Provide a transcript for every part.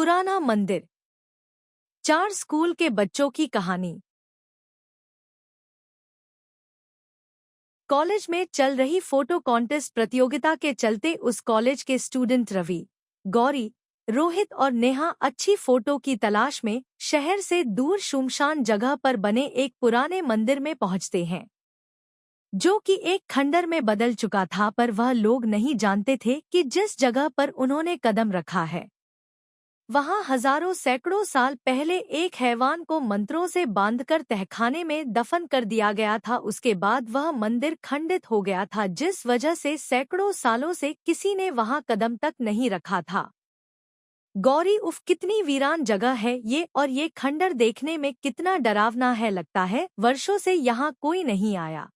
पुराना मंदिर। 4 स्कूल के बच्चों की कहानी। कॉलेज में चल रही फोटो कॉन्टेस्ट प्रतियोगिता के चलते उस कॉलेज के स्टूडेंट रवि, गौरी, रोहित और नेहा अच्छी फोटो की तलाश में शहर से दूर शुनशान जगह पर बने एक पुराने मंदिर में पहुंचते हैं, जो कि एक खंडर में बदल चुका था। पर वह लोग नहीं जानते थे कि जिस जगह पर उन्होंने कदम रखा है, वहां हजारों सैकड़ों साल पहले एक हैवान को मंत्रों से बांधकर तहखाने में दफन कर दिया गया था। उसके बाद वह मंदिर खंडित हो गया था, जिस वजह से सैकड़ों सालों से किसी ने वहां कदम तक नहीं रखा था। गौरी, उफ, कितनी वीरान जगह है ये, और ये खंडर देखने में कितना डरावना है। लगता है वर्षों से यहाँ कोई नहीं आया।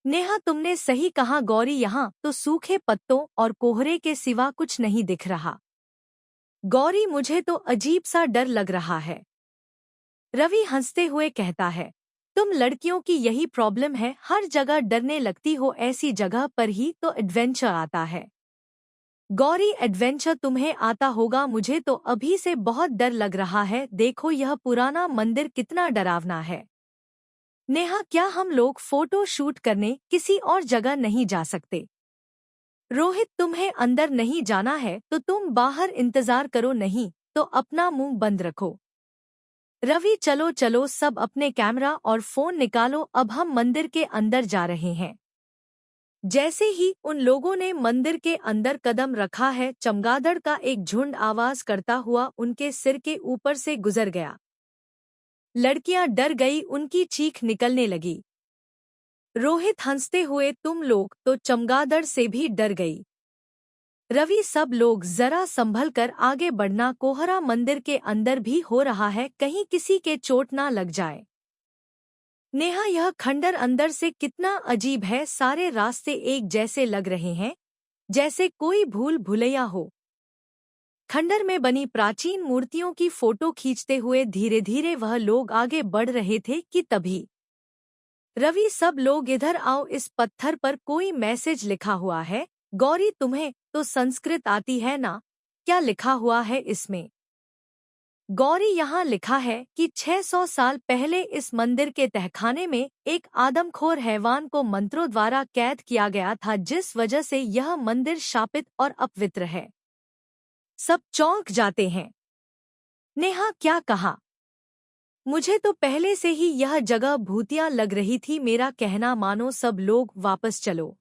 नेहा, तुमने सही कहा गौरी, यहाँ तो सूखे पत्तों और कोहरे के सिवा कुछ नहीं दिख रहा। गौरी, मुझे तो अजीब सा डर लग रहा है। रवि हंसते हुए कहता है, तुम लड़कियों की यही प्रॉब्लम है, हर जगह डरने लगती हो, ऐसी जगह पर ही तो एडवेंचर आता है। गौरी, एडवेंचर तुम्हें आता होगा, मुझे तो अभी से बहुत डर लग रहा है। देखो यह पुराना मंदिर कितना डरावना है। नेहा, क्या हम लोग फोटो शूट करने किसी और जगह नहीं जा सकते? रोहित, तुम्हें अंदर नहीं जाना है तो तुम बाहर इंतजार करो, नहीं तो अपना मुंह बंद रखो। रवि, चलो चलो, सब अपने कैमरा और फोन निकालो, अब हम मंदिर के अंदर जा रहे हैं। जैसे ही उन लोगों ने मंदिर के अंदर कदम रखा है, चमगादड़ का एक झुंड आवाज करता हुआ उनके सिर के ऊपर से गुजर गया। लड़कियां डर गई, उनकी चीख निकलने लगी। रोहित हंसते हुए, तुम लोग तो चमगादड़ से भी डर गई। रवि, सब लोग जरा संभल कर आगे बढ़ना, कोहरा मंदिर के अंदर भी हो रहा है, कहीं किसी के चोट ना लग जाए। नेहा, यह खंडर अंदर से कितना अजीब है, सारे रास्ते एक जैसे लग रहे हैं, जैसे कोई भूल भुलैया हो। खंडर में बनी प्राचीन मूर्तियों की फोटो खींचते हुए धीरे धीरे वह लोग आगे बढ़ रहे थे कि तभी रवि, सब लोग इधर आओ, इस पत्थर पर कोई मैसेज लिखा हुआ है। गौरी, तुम्हें तो संस्कृत आती है ना, क्या लिखा हुआ है इसमें? गौरी, यहाँ लिखा है कि 600 साल पहले इस मंदिर के तहखाने में एक आदमखोर हैवान को मंत्रों द्वारा कैद किया गया था, जिस वजह से यह मंदिर शापित और अपवित्र है। सब चौंक जाते हैं। नेहा, क्या कहा? मुझे तो पहले से ही यह जगह भूतिया लग रही थी, मेरा कहना मानो, सब लोग वापस चलो।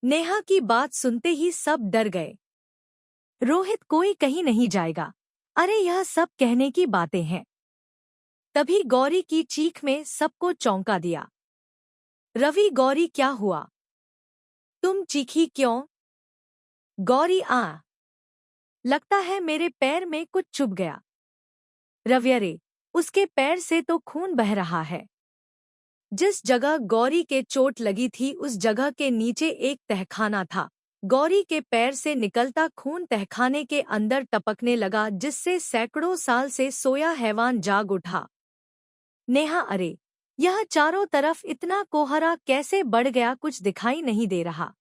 नेहा की बात सुनते ही सब डर गए। रोहित, कोई कहीं नहीं जाएगा, अरे यह सब कहने की बातें हैं। तभी गौरी की चीख में सबको चौंका दिया। रवि, गौरी, क्या हुआ? तुम चीखी क्यों? गौरी, लगता है मेरे पैर में कुछ चुभ गया। रवि, अरे उसके पैर से तो खून बह रहा है। जिस जगह गौरी के चोट लगी थी उस जगह के नीचे एक तहखाना था। गौरी के पैर से निकलता खून तहखाने के अंदर टपकने लगा, जिससे सैकड़ों साल से सोया हैवान जाग उठा। नेहा, अरे यह चारों तरफ इतना कोहरा कैसे बढ़ गया, कुछ दिखाई नहीं दे रहा।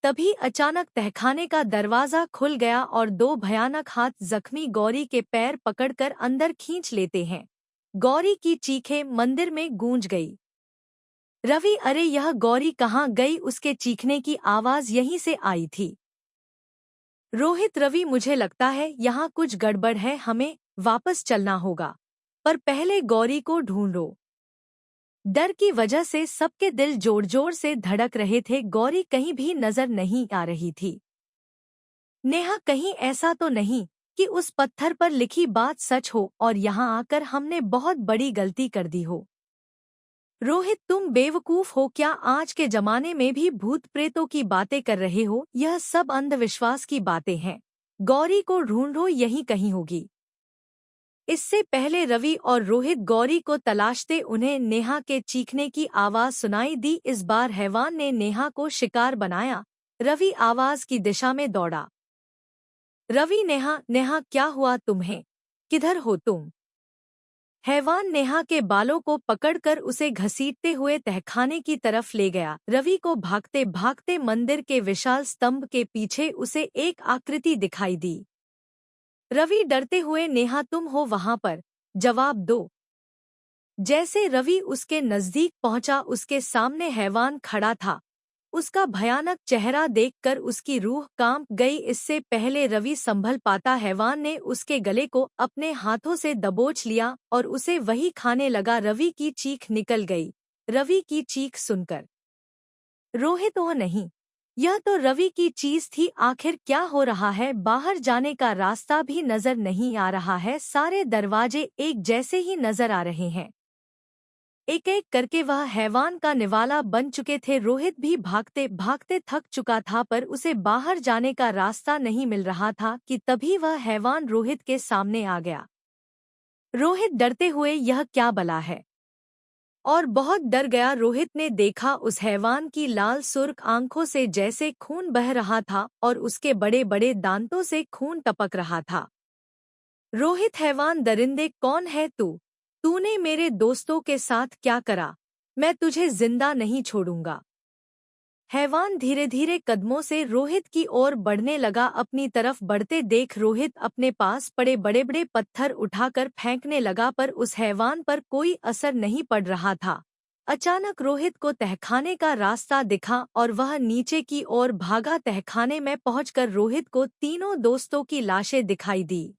तभी अचानक तहखाने का दरवाजा खुल गया और 2 भयानक हाथ जख्मी गौरी के पैर पकड़कर अंदर खींच लेते हैं। गौरी की चीखें मंदिर में गूंज गई। रवि, अरे यह गौरी कहाँ गई, उसके चीखने की आवाज यहीं से आई थी। रोहित, रवि, मुझे लगता है यहाँ कुछ गड़बड़ है, हमें वापस चलना होगा, पर पहले गौरी को ढूंढो। डर की वजह से सबके दिल जोर जोर से धड़क रहे थे। गौरी कहीं भी नजर नहीं आ रही थी। नेहा, कहीं ऐसा तो नहीं कि उस पत्थर पर लिखी बात सच हो और यहाँ आकर हमने बहुत बड़ी गलती कर दी हो? रोहित, तुम बेवकूफ हो क्या? आज के जमाने में भी भूत प्रेतों की बातें कर रहे हो, यह सब अंधविश्वास की बातें हैं। गौरी को ढूंढो, यहीं कहीं होगी। इससे पहले रवि और रोहित गौरी को तलाशते उन्हें नेहा के चीखने की आवाज सुनाई दी। इस बार हैवान ने नेहा को शिकार बनाया। रवि आवाज की दिशा में दौड़ा। रवि, नेहा, नेहा, क्या हुआ तुम्हें? किधर हो तुम? हैवान नेहा के बालों को पकड़कर उसे घसीटते हुए तहखाने की तरफ ले गया। रवि को भागते भागते मंदिर के विशाल स्तंभ के पीछे उसे एक आकृति दिखाई दी। रवि डरते हुए, नेहा तुम हो वहां पर, जवाब दो। जैसे रवि उसके नजदीक पहुंचा, उसके सामने हैवान खड़ा था। उसका भयानक चेहरा देखकर उसकी रूह कांप गई। इससे पहले रवि संभल पाता, हैवान ने उसके गले को अपने हाथों से दबोच लिया और उसे वही खाने लगा। रवि की चीख निकल गई। रवि की चीख सुनकर रोहित, ओह नहीं, यह तो रवि की चीज थी। आखिर क्या हो रहा है? बाहर जाने का रास्ता भी नजर नहीं आ रहा है। सारे दरवाजे एक जैसे ही नजर आ रहे हैं। एक एक करके वह हैवान का निवाला बन चुके थे। रोहित भी भागते भागते थक चुका था, पर उसे बाहर जाने का रास्ता नहीं मिल रहा था कि तभी वह हैवान रोहित के सामने आ गया। रोहित डरते हुए, यह क्या बला है? और बहुत डर गया। रोहित ने देखा उस हैवान की लाल सुर्ख आंखों से जैसे खून बह रहा था और उसके बड़े बड़े दांतों से खून टपक रहा था। रोहित, हैवान दरिंदे, कौन है तू? तूने मेरे दोस्तों के साथ क्या करा? मैं तुझे जिंदा नहीं छोड़ूंगा। हैवान धीरे धीरे कदमों से रोहित की ओर बढ़ने लगा। अपनी तरफ बढ़ते देख रोहित अपने पास पड़े बड़े बड़े पत्थर उठाकर फेंकने लगा, पर उस हैवान पर कोई असर नहीं पड़ रहा था। अचानक रोहित को तहखाने का रास्ता दिखा और वह नीचे की ओर भागा। तहखाने में पहुंचकर रोहित को तीनों दोस्तों की लाशें दिखाई दी।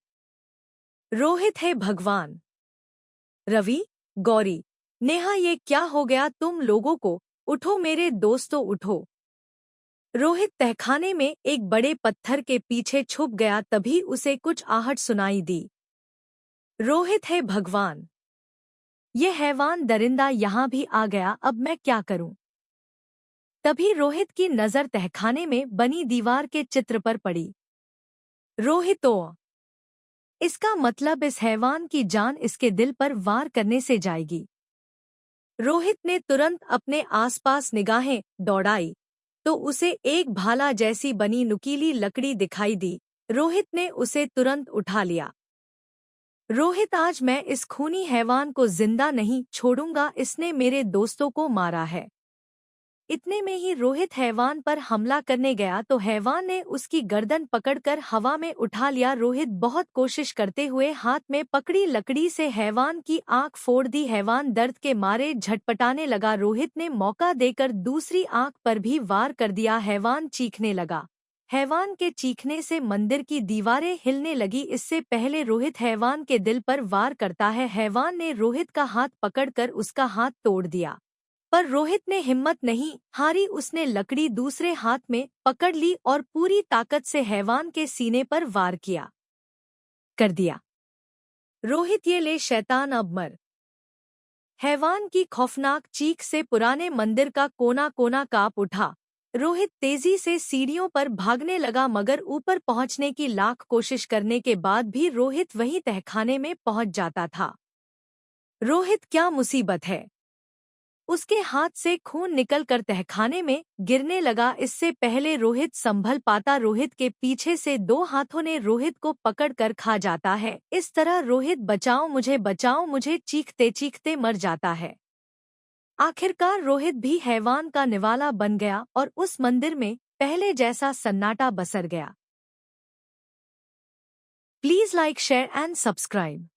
रोहित, हे भगवान! रवि, गौरी, नेहा, ये क्या हो गया तुम लोगों को? उठो मेरे दोस्तों, उठो। रोहित तहखाने में एक बड़े पत्थर के पीछे छुप गया। तभी उसे कुछ आहट सुनाई दी। रोहित, हे भगवान! ये हैवान दरिंदा यहाँ भी आ गया, अब मैं क्या करूं? तभी रोहित की नजर तहखाने में बनी दीवार के चित्र पर पड़ी। रोहित, ओ, इसका मतलब इस हैवान की जान इसके दिल पर वार करने से जाएगी। रोहित ने तुरंत अपने आसपास निगाहें दौड़ाई तो उसे एक भाला जैसी बनी नुकीली लकड़ी दिखाई दी। रोहित ने उसे तुरंत उठा लिया। रोहित, आज मैं इस खूनी हैवान को जिंदा नहीं छोड़ूंगा, इसने मेरे दोस्तों को मारा है। इतने में ही रोहित हैवान पर हमला करने गया तो हैवान ने उसकी गर्दन पकड़कर हवा में उठा लिया। रोहित बहुत कोशिश करते हुए हाथ में पकड़ी लकड़ी से हैवान की आंख फोड़ दी। हैवान दर्द के मारे झटपटाने लगा। रोहित ने मौका देकर दूसरी आंख पर भी वार कर दिया। हैवान चीखने लगा। हैवान के चीखने से मंदिर की दीवारें हिलने लगी। इससे पहले रोहित हैवान के दिल पर वार करता है, हैवान ने रोहित का हाथ पकड़कर उसका हाथ तोड़ दिया। पर रोहित ने हिम्मत नहीं हारी। उसने लकड़ी दूसरे हाथ में पकड़ ली और पूरी ताकत से हैवान के सीने पर वार किया कर दिया। रोहित, ये ले शैतान, अब मर। हैवान की खौफनाक चीख से पुराने मंदिर का कोना कोना कांप उठा। रोहित तेजी से सीढ़ियों पर भागने लगा, मगर ऊपर पहुंचने की लाख कोशिश करने के बाद भी रोहित वहीं तहखाने में पहुंच जाता था। रोहित, क्या मुसीबत है? उसके हाथ से खून निकलकर तहखाने में गिरने लगा। इससे पहले रोहित संभल पाता, रोहित के पीछे से दो हाथों ने रोहित को पकड़कर खा जाता है। इस तरह रोहित बचाओ मुझे चीखते चीखते मर जाता है। आखिरकार रोहित भी हैवान का निवाला बन गया और उस मंदिर में पहले जैसा सन्नाटा बसर गया। Please like, share and subscribe.